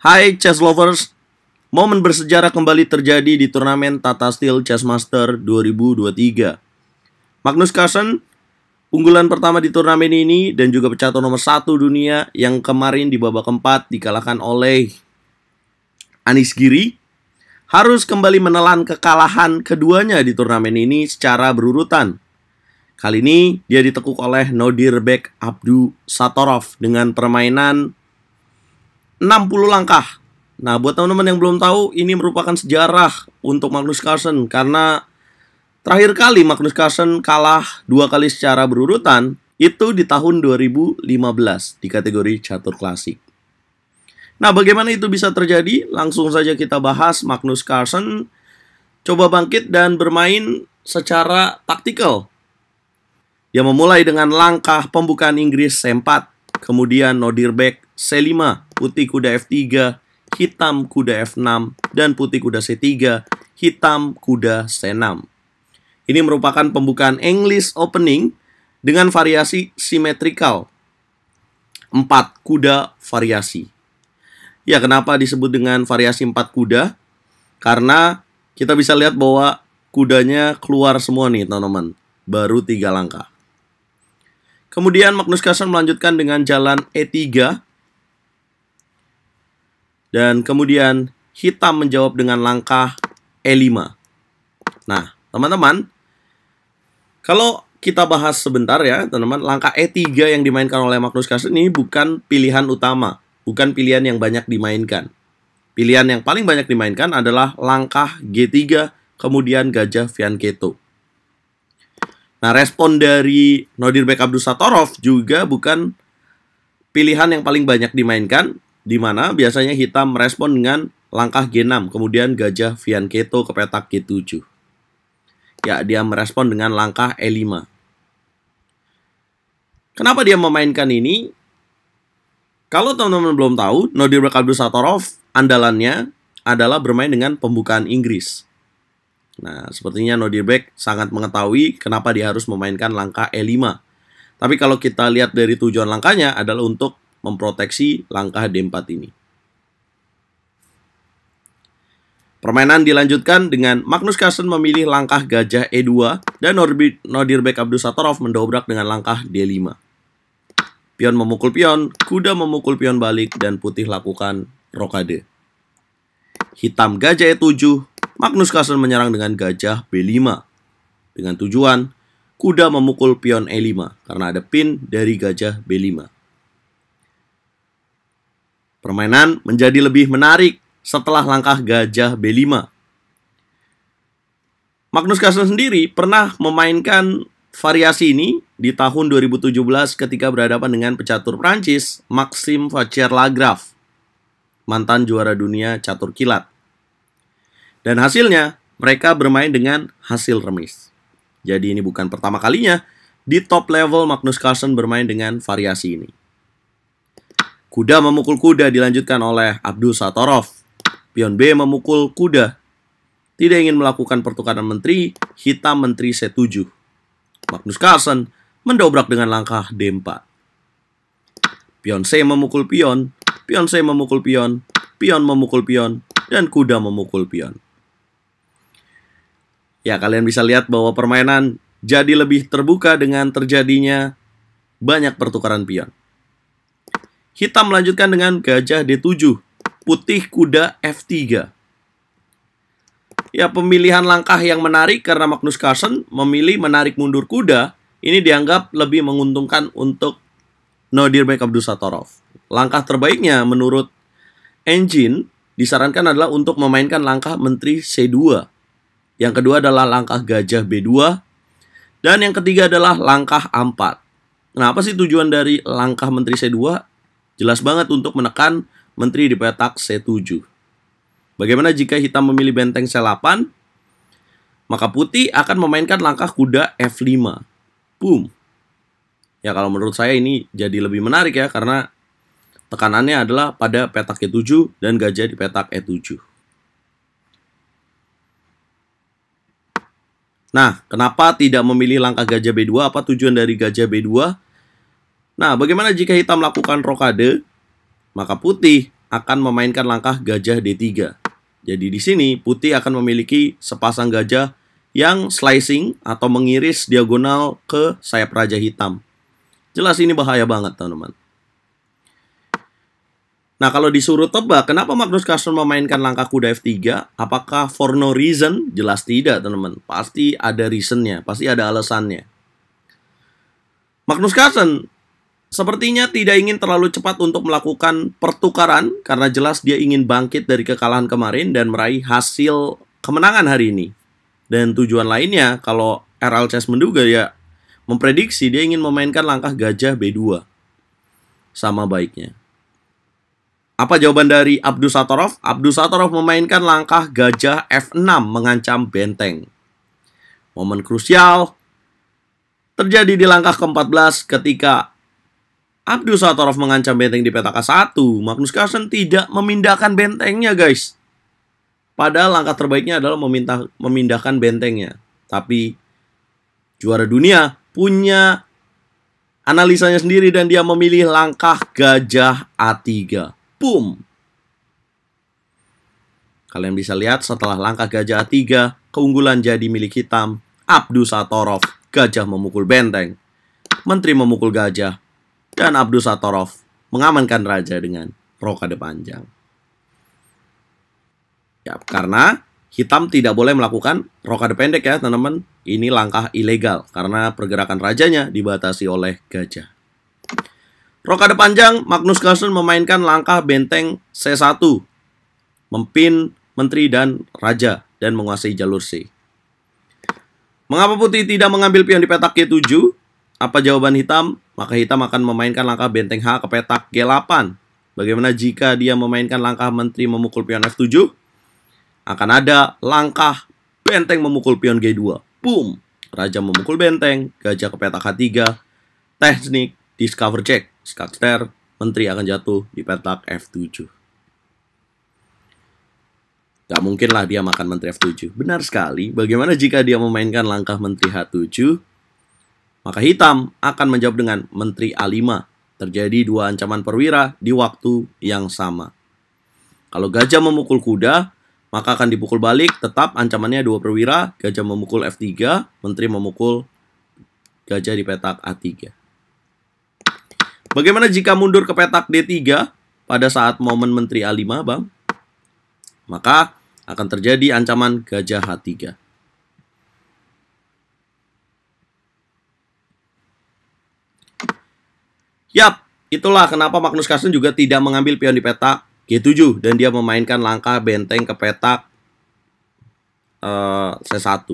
Hai chess lovers, momen bersejarah kembali terjadi di turnamen Tata Steel Chess Master 2023. Magnus Carlsen, unggulan pertama di turnamen ini dan juga pecatur nomor 1 dunia yang kemarin di babak keempat dikalahkan oleh Anish Giri, harus kembali menelan kekalahan keduanya di turnamen ini secara berurutan. Kali ini dia ditekuk oleh Nodirbek Abdusattorov dengan permainan 60 langkah. Nah, buat teman-teman yang belum tahu, ini merupakan sejarah untuk Magnus Carlsen karena terakhir kali Magnus Carlsen kalah 2 kali secara berurutan itu di tahun 2015 di kategori catur klasik. Nah, bagaimana itu bisa terjadi? Langsung saja kita bahas. Magnus Carlsen coba bangkit dan bermain secara taktikal. Dia memulai dengan langkah pembukaan Inggris C4, kemudian Nodirbek C5, putih kuda F3, hitam kuda F6, dan putih kuda C3, hitam kuda C6. Ini merupakan pembukaan English opening dengan variasi simetrikal. 4 kuda variasi. Ya, kenapa disebut dengan variasi 4 kuda? Karena kita bisa lihat bahwa kudanya keluar semua nih, teman-teman. Baru 3 langkah. Kemudian Magnus Carlsen melanjutkan dengan jalan E3. Dan kemudian hitam menjawab dengan langkah E5. Nah, teman-teman, kalau kita bahas sebentar ya, teman-teman, langkah E3 yang dimainkan oleh Magnus Carlsen ini bukan pilihan utama, bukan pilihan yang banyak dimainkan. Pilihan yang paling banyak dimainkan adalah langkah G3, kemudian gajah fianchetto. Nah, respon dari Nodirbek Abdusattorov juga bukan pilihan yang paling banyak dimainkan, di mana biasanya hitam merespon dengan langkah G6, kemudian gajah fianchetto ke petak G7. Ya, dia merespon dengan langkah E5. Kenapa dia memainkan ini? Kalau teman-teman belum tahu, Nodirbek Abdusattorov andalannya adalah bermain dengan pembukaan Inggris. Nah, sepertinya Nodirbek sangat mengetahui kenapa dia harus memainkan langkah E5. Tapi kalau kita lihat dari tujuan langkahnya adalah untuk memproteksi langkah D4 ini. Permainan dilanjutkan dengan Magnus Carlsen memilih langkah gajah E2 dan Nodirbek Abdusattorov mendobrak dengan langkah D5. Pion memukul pion, kuda memukul pion balik, dan putih lakukan rokade. Hitam gajah E7, Magnus Carlsen menyerang dengan gajah B5. Dengan tujuan, kuda memukul pion E5 karena ada pin dari gajah B5. Permainan menjadi lebih menarik setelah langkah gajah B5. Magnus Carlsen sendiri pernah memainkan variasi ini di tahun 2017 ketika berhadapan dengan pecatur Prancis Maxime Vachier-Lagrave, mantan juara dunia catur kilat. Dan hasilnya, mereka bermain dengan hasil remis. Jadi ini bukan pertama kalinya di top level Magnus Carlsen bermain dengan variasi ini. Kuda memukul kuda dilanjutkan oleh Abdusattorov. Pion B memukul kuda. Tidak ingin melakukan pertukaran menteri, hitam menteri C7. Magnus Carlsen mendobrak dengan langkah D4. Pion C memukul pion, pion C memukul pion, pion memukul pion, dan kuda memukul pion. Ya, kalian bisa lihat bahwa permainan jadi lebih terbuka dengan terjadinya banyak pertukaran pion. Hitam melanjutkan dengan gajah D7, putih kuda F3. Ya, pemilihan langkah yang menarik karena Magnus Carlsen memilih menarik mundur kuda, ini dianggap lebih menguntungkan untuk Nodirbek Abdusattorov. Langkah terbaiknya menurut Engine disarankan adalah untuk memainkan langkah menteri C2. Yang kedua adalah langkah gajah B2. Dan yang ketiga adalah langkah A4. Nah, apa sih tujuan dari langkah menteri C2? Jelas banget untuk menekan menteri di petak C7. Bagaimana jika hitam memilih benteng C8? Maka putih akan memainkan langkah kuda F5. Boom. Ya, kalau menurut saya ini jadi lebih menarik ya, karena tekanannya adalah pada petak E7 dan gajah di petak E7. Nah, kenapa tidak memilih langkah gajah B2? Apa tujuan dari gajah B2? Nah, bagaimana jika hitam melakukan rokade? Maka putih akan memainkan langkah gajah D3. Jadi di sini putih akan memiliki sepasang gajah yang slicing atau mengiris diagonal ke sayap raja hitam. Jelas ini bahaya banget, teman-teman. Nah, kalau disuruh tebak, kenapa Magnus Carlsen memainkan langkah kuda F3? Apakah for no reason? Jelas tidak, teman-teman. Pasti ada reasonnya, pasti ada alasannya. Magnus Carlsen sepertinya tidak ingin terlalu cepat untuk melakukan pertukaran, karena jelas dia ingin bangkit dari kekalahan kemarin dan meraih hasil kemenangan hari ini. Dan tujuan lainnya, kalau RL Chess menduga ya, memprediksi dia ingin memainkan langkah gajah B2. Sama baiknya. Apa jawaban dari Abdusattorov? Abdusattorov memainkan langkah gajah F6 mengancam benteng. Momen krusial terjadi di langkah ke-14 ketika Abdusattorov mengancam benteng di petak A1. Magnus Carlsen tidak memindahkan bentengnya, guys. Padahal langkah terbaiknya adalah memindahkan bentengnya. Tapi juara dunia punya analisanya sendiri dan dia memilih langkah gajah A3. Boom. Kalian bisa lihat setelah langkah gajah A3, keunggulan jadi milik hitam. Abdusattorov, gajah memukul benteng. Menteri memukul gajah. Dan Abdusattorov mengamankan raja dengan rokade panjang. Ya, karena hitam tidak boleh melakukan rokade pendek ya, teman-teman. Ini langkah ilegal karena pergerakan rajanya dibatasi oleh gajah. Rokade panjang, Magnus Carlsen memainkan langkah benteng C1. Mempin menteri dan raja dan menguasai jalur C. Mengapa putih tidak mengambil pion di petak G7? Apa jawaban hitam? Maka hitam akan memainkan langkah benteng H ke petak G8. Bagaimana jika dia memainkan langkah menteri memukul pion F7? Akan ada langkah benteng memukul pion G2. Boom! Raja memukul benteng, gajah ke petak H3. Teknik discover check. Skakster, menteri akan jatuh di petak F7. Gak mungkin lah dia makan menteri F7. Benar sekali. Bagaimana jika dia memainkan langkah menteri H7? Maka hitam akan menjawab dengan menteri A5. Terjadi dua ancaman perwira di waktu yang sama. Kalau gajah memukul kuda, maka akan dipukul balik. Tetap ancamannya dua perwira. Gajah memukul F3, menteri memukul gajah di petak A3. Bagaimana jika mundur ke petak D3 pada saat momen menteri A5, Bang? Maka akan terjadi ancaman gajah H3. Yap, itulah kenapa Magnus Carlsen juga tidak mengambil pion di petak G7 dan dia memainkan langkah benteng ke petak C1.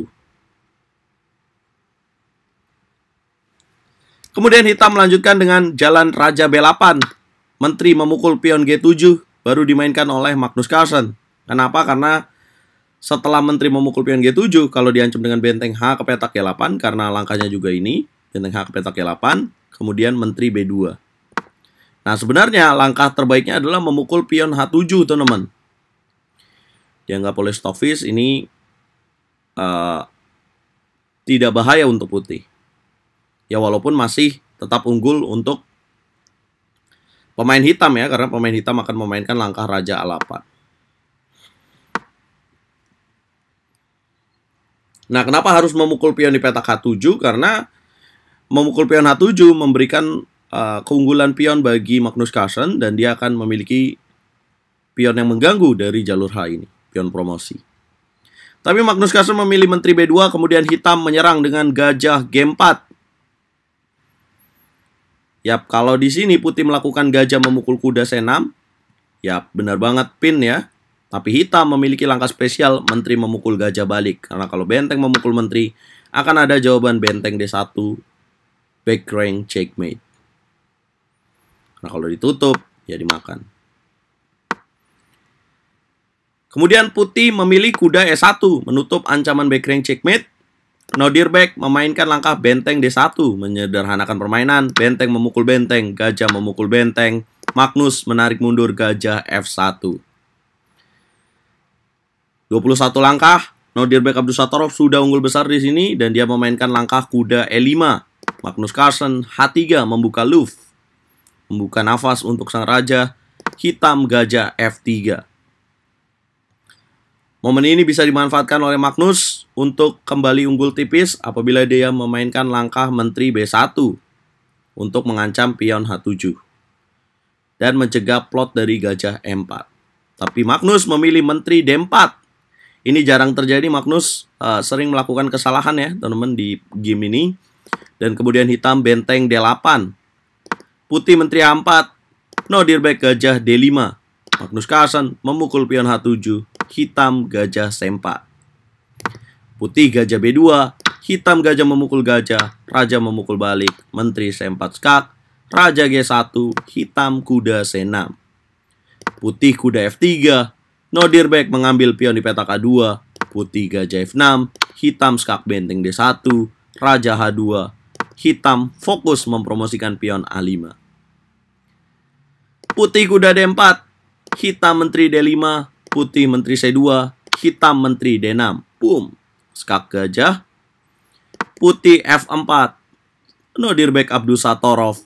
Kemudian hitam melanjutkan dengan jalan Raja B8. Menteri memukul pion G7 baru dimainkan oleh Magnus Carlsen. Kenapa? Karena setelah menteri memukul pion G7, kalau diancam dengan benteng H ke petak G8, karena langkahnya juga ini, benteng H ke petak G8, kemudian menteri B2. Nah, sebenarnya langkah terbaiknya adalah memukul pion H7, teman-teman. Dianggap oleh Stockfish ini tidak bahaya untuk putih. Ya walaupun masih tetap unggul untuk pemain hitam ya, karena pemain hitam akan memainkan langkah Raja A8. Nah, kenapa harus memukul pion di petak H7? Karena memukul pion H7 memberikan keunggulan pion bagi Magnus Carlsen dan dia akan memiliki pion yang mengganggu dari jalur H ini, pion promosi. Tapi Magnus Carlsen memilih menteri B2, kemudian hitam menyerang dengan gajah G4. Yap, kalau di sini putih melakukan gajah memukul kuda C6, yap, benar banget pin ya. Tapi hitam memiliki langkah spesial menteri memukul gajah balik. Karena kalau benteng memukul menteri, akan ada jawaban benteng D1, back rank checkmate. Nah, kalau ditutup, ya dimakan. Kemudian putih memilih kuda E1, menutup ancaman back rank checkmate. Nordirbeck memainkan langkah benteng D1, menyederhanakan permainan. Benteng memukul benteng, gajah memukul benteng. Magnus menarik mundur gajah F1. 21 langkah, Nordirbeck Abdusattorov sudah unggul besar di sini dan dia memainkan langkah kuda E5. Magnus Carlsen H3 membuka luv, membuka nafas untuk sang raja. hitam gajah F3. Momen ini bisa dimanfaatkan oleh Magnus untuk kembali unggul tipis apabila dia memainkan langkah menteri B1 untuk mengancam pion H7 dan mencegah plot dari gajah E4. Tapi Magnus memilih menteri D4. Ini jarang terjadi. Magnus sering melakukan kesalahan ya teman-teman di game ini. Dan kemudian hitam benteng D8. Putih menteri A4. No dirback gajah D5. Magnus Carlsen memukul pion H7. Hitam gajah C4. Putih gajah B2. Hitam gajah memukul gajah. Raja memukul balik. Menteri C4 skak. Raja G1. Hitam kuda C6. Putih kuda F3. No dirback mengambil pion di petak A2. Putih gajah F6. Hitam skak benteng D1. Raja H2. Hitam fokus mempromosikan pion A5. Putih kuda D4. Hitam menteri D5. Putih menteri C2. Hitam menteri D6. Boom. Skak gajah. Putih F4. No dirback Abdusattorov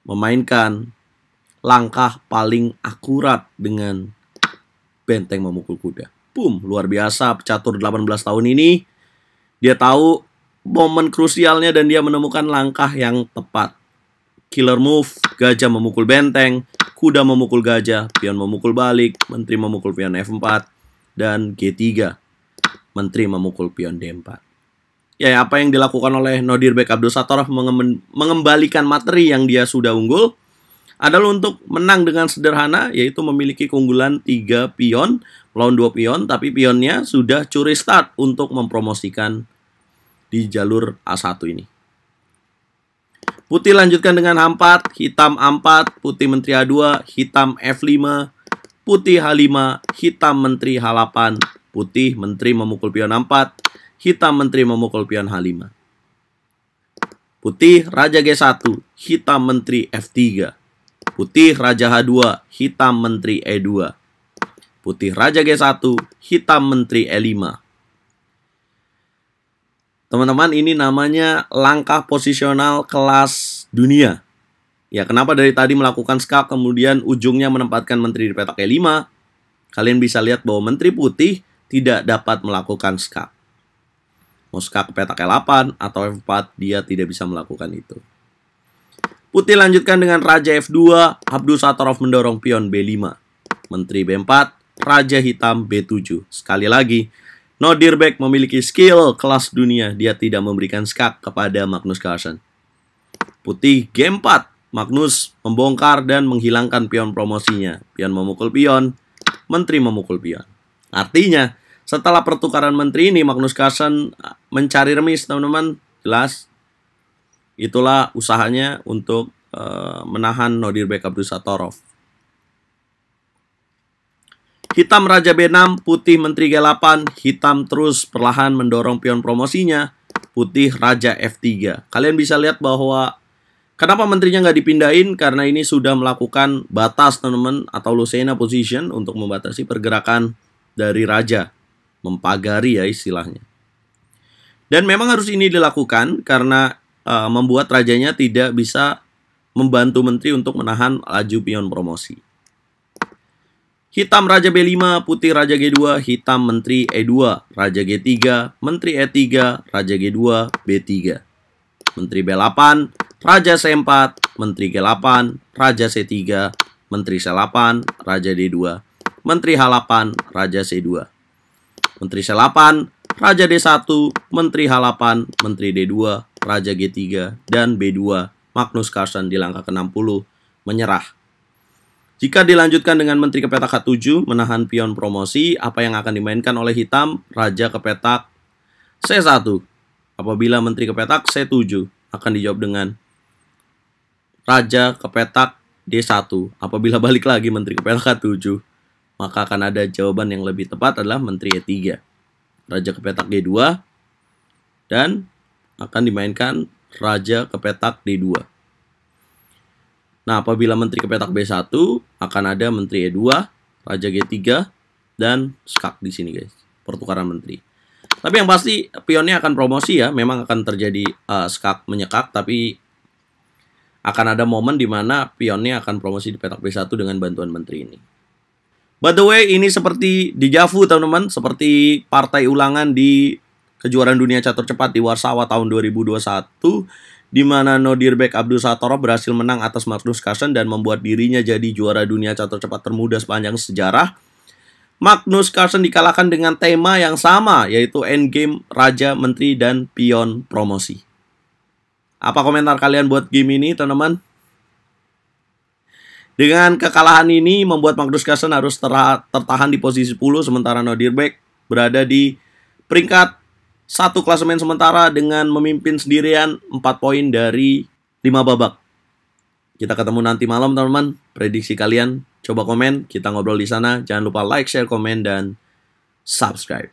memainkan langkah paling akurat dengan benteng memukul kuda. Boom, luar biasa pecatur 18 tahun ini. Dia tahu momen krusialnya dan dia menemukan langkah yang tepat. Killer move, gajah memukul benteng, kuda memukul gajah, pion memukul balik, menteri memukul pion F4, dan G3. Menteri memukul pion D4. Ya, apa yang dilakukan oleh No dirback Abdusattorov mengembalikan materi yang dia sudah unggul adalah untuk menang dengan sederhana, yaitu memiliki keunggulan 3 pion melawan 2 pion, tapi pionnya sudah curi start untuk mempromosikan di jalur A1 ini. Putih lanjutkan dengan H4, hitam A4, putih menteri A2, hitam F5, putih H5, hitam menteri H8, putih menteri memukul pion A4, hitam menteri memukul pion H5. Putih Raja G1, hitam menteri F3. Putih Raja H2, hitam menteri E2. Putih Raja G1, hitam menteri E5. Teman-teman, ini namanya langkah posisional kelas dunia. Ya, kenapa dari tadi melakukan skak kemudian ujungnya menempatkan menteri di petak E5? Kalian bisa lihat bahwa menteri putih tidak dapat melakukan skak. Mau skak ke petak E8 atau F4, dia tidak bisa melakukan itu. Putih lanjutkan dengan Raja F2, Abdusattorov mendorong pion B5. Menteri B4, Raja hitam B7. Sekali lagi, No dirback memiliki skill kelas dunia. Dia tidak memberikan skak kepada Magnus Carlsen. Putih G4, Magnus membongkar dan menghilangkan pion promosinya. Pion memukul pion, menteri memukul pion. Artinya, setelah pertukaran menteri ini, Magnus Carlsen mencari remis, teman-teman. Jelas, itulah usahanya untuk menahan No dirback Abdusattorov. Hitam Raja B6, putih menteri G8, hitam terus perlahan mendorong pion promosinya. Putih Raja F3. Kalian bisa lihat bahwa kenapa menterinya nggak dipindahin? Karena ini sudah melakukan batas, teman-teman, atau Lucena position untuk membatasi pergerakan dari Raja. Mempagari ya istilahnya. Dan memang harus ini dilakukan karena membuat rajanya tidak bisa membantu menteri untuk menahan laju pion promosi. Hitam Raja B5, putih Raja G2, hitam menteri E2, Raja G3, menteri E3, Raja G2, B3. Menteri B8, Raja C4, menteri G8, Raja C3, menteri C8, Raja D2, menteri H8, Raja C2. Menteri C8, Raja D1, menteri H8, menteri D2, Raja G3, dan B2. Magnus Carlsen di langkah ke-60 menyerah. Jika dilanjutkan dengan menteri ke petak H7 menahan pion promosi, apa yang akan dimainkan oleh hitam? Raja ke petak C1. Apabila menteri ke petak C7, akan dijawab dengan Raja ke petak D1. Apabila balik lagi menteri ke petak H7, maka akan ada jawaban yang lebih tepat adalah menteri E3. Raja ke petak D2, dan akan dimainkan Raja ke petak D2. Nah, apabila menteri ke petak B1, akan ada menteri E2, Raja G3, dan skak di sini, guys. Pertukaran menteri. Tapi yang pasti pionnya akan promosi ya. Memang akan terjadi skak menyekak, tapi akan ada momen di mana pionnya akan promosi di petak B1 dengan bantuan menteri ini. By the way, ini seperti dejavu teman-teman, seperti partai ulangan di kejuaraan dunia catur cepat di Warsawa tahun 2021, di mana Nodirbek Abdusattorov berhasil menang atas Magnus Carlsen dan membuat dirinya jadi juara dunia catur cepat termuda sepanjang sejarah. Magnus Carlsen dikalahkan dengan tema yang sama, yaitu endgame, raja, menteri, dan pion promosi. Apa komentar kalian buat game ini, teman-teman? Dengan kekalahan ini membuat Magnus Carlsen harus tertahan di posisi 10, sementara Nodirbek berada di peringkat 1 klasemen sementara dengan memimpin sendirian 4 poin dari 5 babak. Kita ketemu nanti malam, teman-teman. Prediksi kalian, coba komen, kita ngobrol di sana. Jangan lupa like, share, komen, dan subscribe.